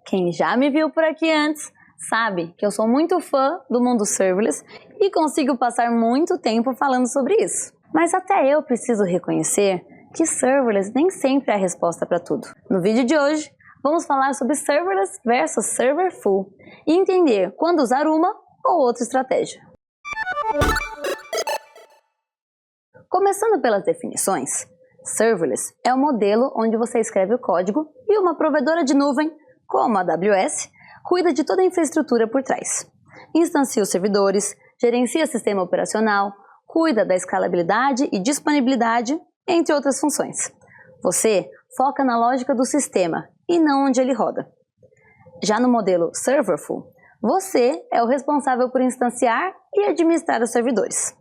Quem já me viu por aqui antes sabe que eu sou muito fã do mundo serverless e consigo passar muito tempo falando sobre isso. Mas até eu preciso reconhecer que serverless nem sempre é a resposta para tudo. No vídeo de hoje, vamos falar sobre serverless versus serverful e entender quando usar uma ou outra estratégia. Começando pelas definições, serverless é um modelo onde você escreve o código e uma provedora de nuvem, como a AWS, cuida de toda a infraestrutura por trás. Instancia os servidores, gerencia o sistema operacional, cuida da escalabilidade e disponibilidade, entre outras funções. Você foca na lógica do sistema e não onde ele roda. Já no modelo serverful, você é o responsável por instanciar e administrar os servidores.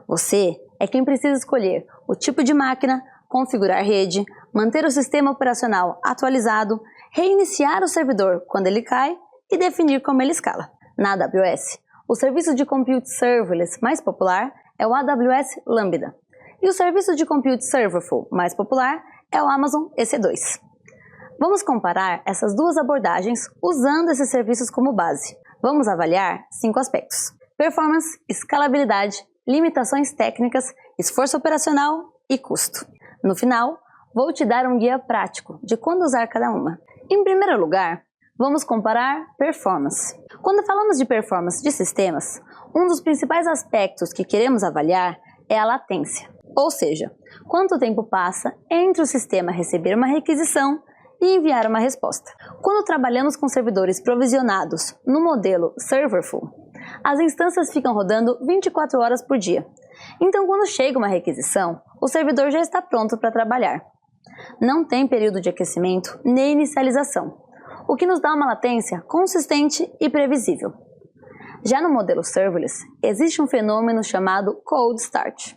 Você é quem precisa escolher o tipo de máquina, configurar rede, manter o sistema operacional atualizado, reiniciar o servidor quando ele cai e definir como ele escala. Na AWS, o serviço de compute serverless mais popular é o AWS Lambda e o serviço de compute serverful mais popular é o Amazon EC2. Vamos comparar essas duas abordagens usando esses serviços como base. Vamos avaliar 5 aspectos: performance, escalabilidade, limitações técnicas, esforço operacional e custo. No final, vou te dar um guia prático de quando usar cada uma. Em primeiro lugar, vamos comparar performance. Quando falamos de performance de sistemas, um dos principais aspectos que queremos avaliar é a latência, ou seja, quanto tempo passa entre o sistema receber uma requisição e enviar uma resposta. Quando trabalhamos com servidores provisionados no modelo serverful, as instâncias ficam rodando 24 horas por dia. Então, quando chega uma requisição, o servidor já está pronto para trabalhar. Não tem período de aquecimento nem inicialização, o que nos dá uma latência consistente e previsível. Já no modelo serverless, existe um fenômeno chamado cold start.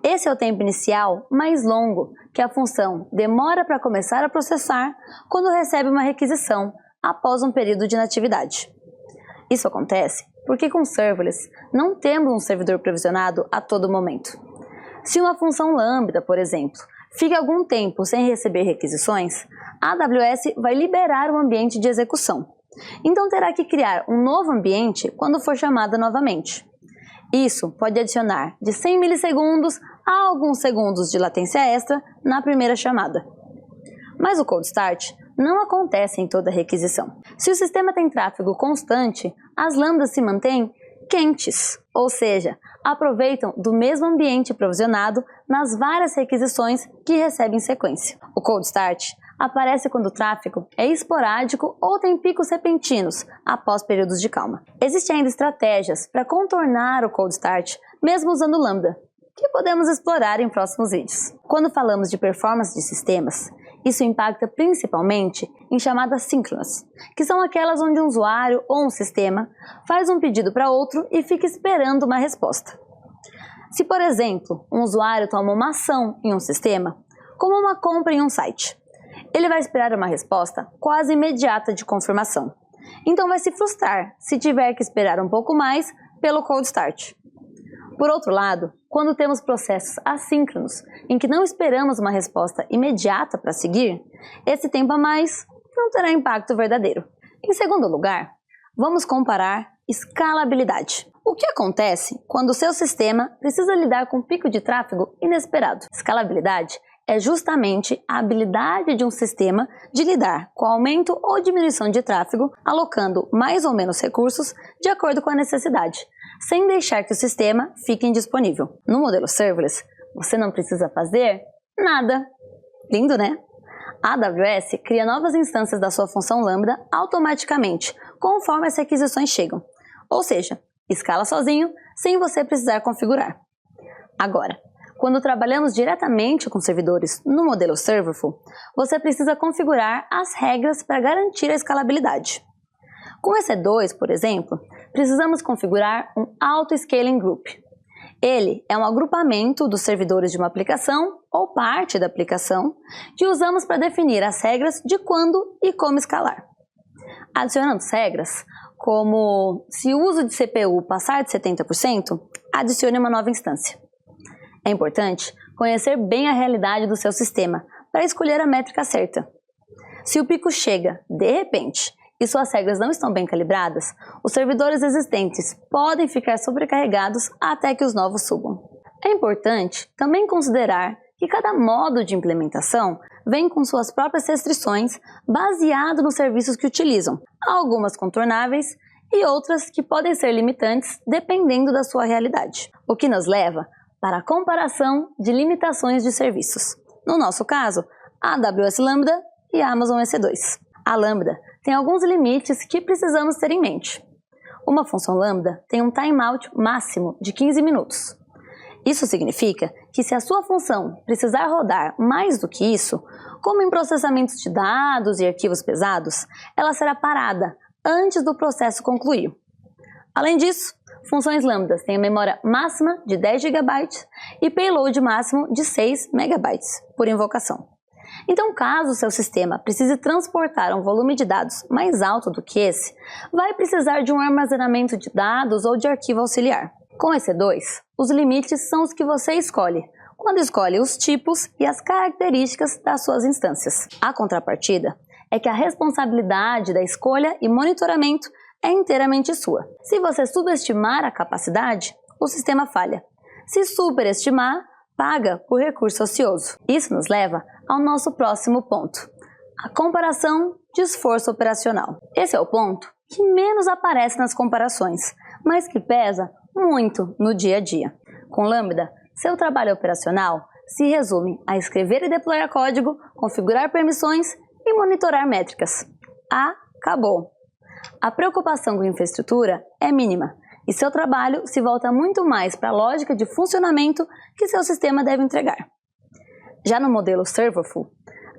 Esse é o tempo inicial mais longo que a função demora para começar a processar quando recebe uma requisição após um período de inatividade. Isso acontece porque com serverless não temos um servidor provisionado a todo momento. Se uma função lambda, por exemplo, fica algum tempo sem receber requisições, a AWS vai liberar o ambiente de execução. Então terá que criar um novo ambiente quando for chamada novamente. Isso pode adicionar de 100 milissegundos a alguns segundos de latência extra na primeira chamada. Mas o cold start não acontece em toda requisição. Se o sistema tem tráfego constante, as lambdas se mantêm quentes, ou seja, aproveitam do mesmo ambiente provisionado nas várias requisições que recebem em sequência. O cold start aparece quando o tráfego é esporádico ou tem picos repentinos após períodos de calma. Existem ainda estratégias para contornar o cold start, mesmo usando Lambda, que podemos explorar em próximos vídeos. Quando falamos de performance de sistemas, isso impacta principalmente em chamadas síncronas, que são aquelas onde um usuário ou um sistema faz um pedido para outro e fica esperando uma resposta. Se, por exemplo, um usuário toma uma ação em um sistema, como uma compra em um site, ele vai esperar uma resposta quase imediata de confirmação. Então vai se frustrar se tiver que esperar um pouco mais pelo cold start. Por outro lado, quando temos processos assíncronos, em que não esperamos uma resposta imediata para seguir, esse tempo a mais não terá impacto verdadeiro. Em segundo lugar, vamos comparar escalabilidade. O que acontece quando o seu sistema precisa lidar com um pico de tráfego inesperado? Escalabilidade é justamente a habilidade de um sistema de lidar com aumento ou diminuição de tráfego, alocando mais ou menos recursos de acordo com a necessidade, sem deixar que o sistema fique indisponível. No modelo serverless, você não precisa fazer nada. Lindo, né? A AWS cria novas instâncias da sua função Lambda automaticamente, conforme as requisições chegam. Ou seja, escala sozinho, sem você precisar configurar. Agora, quando trabalhamos diretamente com servidores no modelo serverful, você precisa configurar as regras para garantir a escalabilidade. Com EC2, por exemplo, precisamos configurar um Auto-Scaling Group. Ele é um agrupamento dos servidores de uma aplicação ou parte da aplicação que usamos para definir as regras de quando e como escalar. Adicionando regras, como se o uso de CPU passar de 70%, adicione uma nova instância. É importante conhecer bem a realidade do seu sistema para escolher a métrica certa. Se o pico chega, de repente, e suas regras não estão bem calibradas, os servidores existentes podem ficar sobrecarregados até que os novos subam. É importante também considerar que cada modo de implementação vem com suas próprias restrições baseado nos serviços que utilizam, algumas contornáveis e outras que podem ser limitantes dependendo da sua realidade, o que nos leva para a comparação de limitações de serviços. No nosso caso, a AWS Lambda e a Amazon EC2. A Lambda tem alguns limites que precisamos ter em mente. Uma função Lambda tem um timeout máximo de 15 minutos. Isso significa que se a sua função precisar rodar mais do que isso, como em processamentos de dados e arquivos pesados, ela será parada antes do processo concluir. Além disso, funções lambdas têm a memória máxima de 10 GB e payload máximo de 6 MB por invocação. Então, caso o seu sistema precise transportar um volume de dados mais alto do que esse, vai precisar de um armazenamento de dados ou de arquivo auxiliar. Com EC2, os limites são os que você escolhe, quando escolhe os tipos e as características das suas instâncias. A contrapartida é que a responsabilidade da escolha e monitoramento é inteiramente sua. Se você subestimar a capacidade, o sistema falha. Se superestimar, paga por recurso ocioso. Isso nos leva ao nosso próximo ponto, a comparação de esforço operacional. Esse é o ponto que menos aparece nas comparações, mas que pesa muito no dia a dia. Com Lambda, seu trabalho operacional se resume a escrever e deployar código, configurar permissões e monitorar métricas. Acabou! A preocupação com infraestrutura é mínima e seu trabalho se volta muito mais para a lógica de funcionamento que seu sistema deve entregar. Já no modelo Serverful,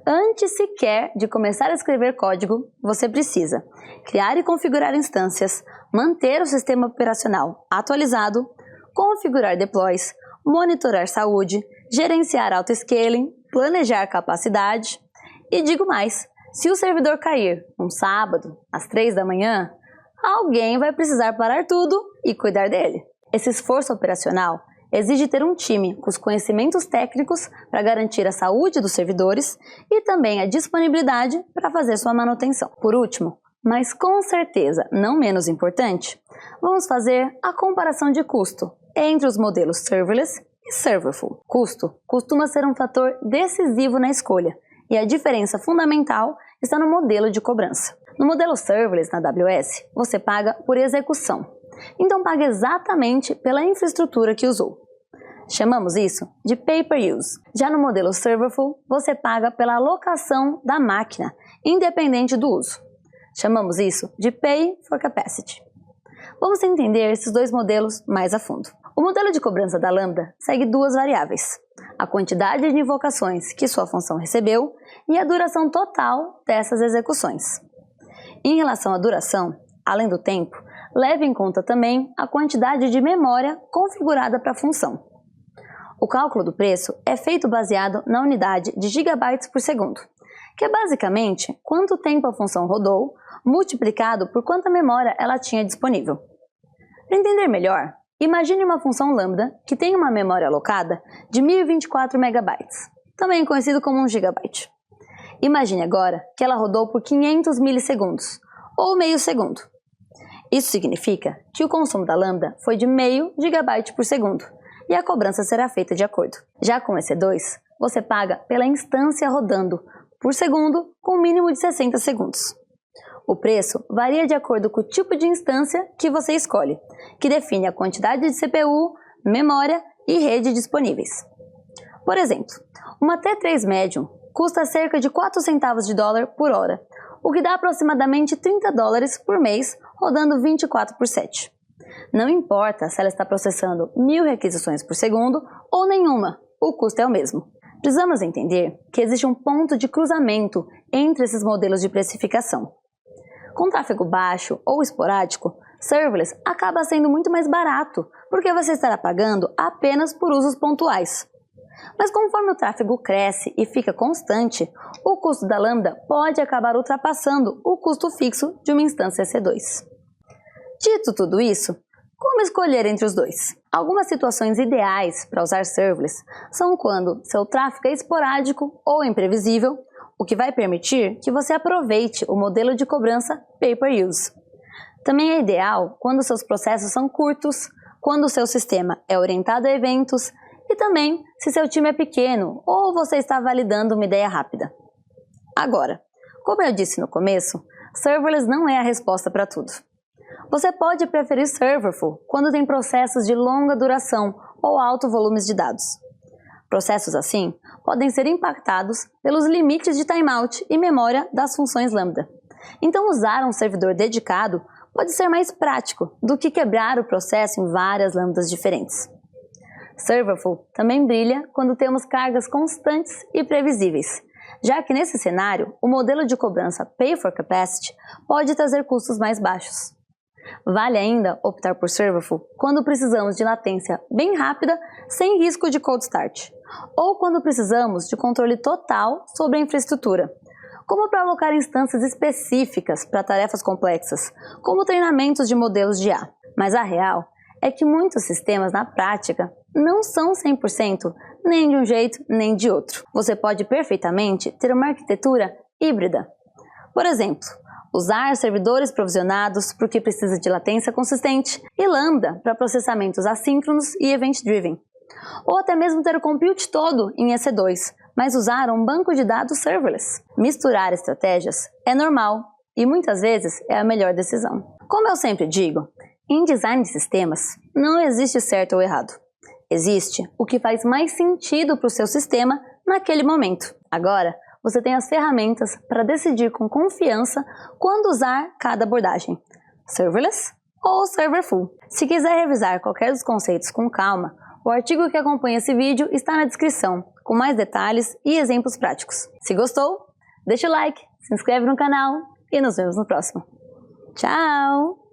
antes sequer de começar a escrever código, você precisa criar e configurar instâncias, manter o sistema operacional atualizado, configurar deploys, monitorar saúde, gerenciar autoscaling, planejar capacidade e digo mais, se o servidor cair um sábado às 3 da manhã, alguém vai precisar parar tudo e cuidar dele. Esse esforço operacional exige ter um time com os conhecimentos técnicos para garantir a saúde dos servidores e também a disponibilidade para fazer sua manutenção. Por último, mas com certeza não menos importante, vamos fazer a comparação de custo entre os modelos Serverless e Serverful. Custo costuma ser um fator decisivo na escolha e a diferença fundamental está no modelo de cobrança. No modelo Serverless na AWS, você paga por execução, então paga exatamente pela infraestrutura que usou. Chamamos isso de Pay per Use. Já no modelo Serverful, você paga pela alocação da máquina, independente do uso. Chamamos isso de Pay for Capacity. Vamos entender esses dois modelos mais a fundo. O modelo de cobrança da Lambda segue duas variáveis: a quantidade de invocações que sua função recebeu e a duração total dessas execuções. Em relação à duração, além do tempo, leve em conta também a quantidade de memória configurada para a função. O cálculo do preço é feito baseado na unidade de gigabytes por segundo, que é basicamente quanto tempo a função rodou, multiplicado por quanta memória ela tinha disponível. Para entender melhor, imagine uma função Lambda que tem uma memória alocada de 1024 MB, também conhecido como 1 GB. Imagine agora que ela rodou por 500 milissegundos, ou meio segundo. Isso significa que o consumo da Lambda foi de meio GB por segundo, e a cobrança será feita de acordo. Já com EC2, você paga pela instância rodando por segundo com um mínimo de 60 segundos. O preço varia de acordo com o tipo de instância que você escolhe, que define a quantidade de CPU, memória e rede disponíveis. Por exemplo, uma T3 Medium custa cerca de 4 centavos de dólar por hora, o que dá aproximadamente $30 por mês, rodando 24/7. Não importa se ela está processando 1000 requisições por segundo ou nenhuma, o custo é o mesmo. Precisamos entender que existe um ponto de cruzamento entre esses modelos de precificação. Com tráfego baixo ou esporádico, Serverless acaba sendo muito mais barato, porque você estará pagando apenas por usos pontuais. Mas conforme o tráfego cresce e fica constante, o custo da Lambda pode acabar ultrapassando o custo fixo de uma instância EC2. Dito tudo isso, como escolher entre os dois? Algumas situações ideais para usar Serverless são quando seu tráfego é esporádico ou imprevisível, o que vai permitir que você aproveite o modelo de cobrança pay-per-use. Também é ideal quando seus processos são curtos, quando o seu sistema é orientado a eventos e também se seu time é pequeno ou você está validando uma ideia rápida. Agora, como eu disse no começo, serverless não é a resposta para tudo. Você pode preferir serverful quando tem processos de longa duração ou alto volumes de dados. Processos assim podem ser impactados pelos limites de timeout e memória das funções Lambda. Então usar um servidor dedicado pode ser mais prático do que quebrar o processo em várias lambdas diferentes. Serverful também brilha quando temos cargas constantes e previsíveis, já que nesse cenário o modelo de cobrança Pay for Capacity pode trazer custos mais baixos. Vale ainda optar por Serverful quando precisamos de latência bem rápida sem risco de cold start, ou quando precisamos de controle total sobre a infraestrutura, como para alocar instâncias específicas para tarefas complexas, como treinamentos de modelos de IA. Mas a real é que muitos sistemas na prática não são 100% nem de um jeito nem de outro. Você pode perfeitamente ter uma arquitetura híbrida. Por exemplo, usar servidores provisionados porque precisa de latência consistente e Lambda para processamentos assíncronos e event-driven. Ou até mesmo ter o compute todo em EC2, mas usar um banco de dados serverless. Misturar estratégias é normal e muitas vezes é a melhor decisão. Como eu sempre digo, em design de sistemas não existe certo ou errado. Existe o que faz mais sentido para o seu sistema naquele momento. Agora, você tem as ferramentas para decidir com confiança quando usar cada abordagem, serverless ou serverful. Se quiser revisar qualquer dos conceitos com calma, o artigo que acompanha esse vídeo está na descrição, com mais detalhes e exemplos práticos. Se gostou, deixa o like, se inscreve no canal e nos vemos no próximo. Tchau!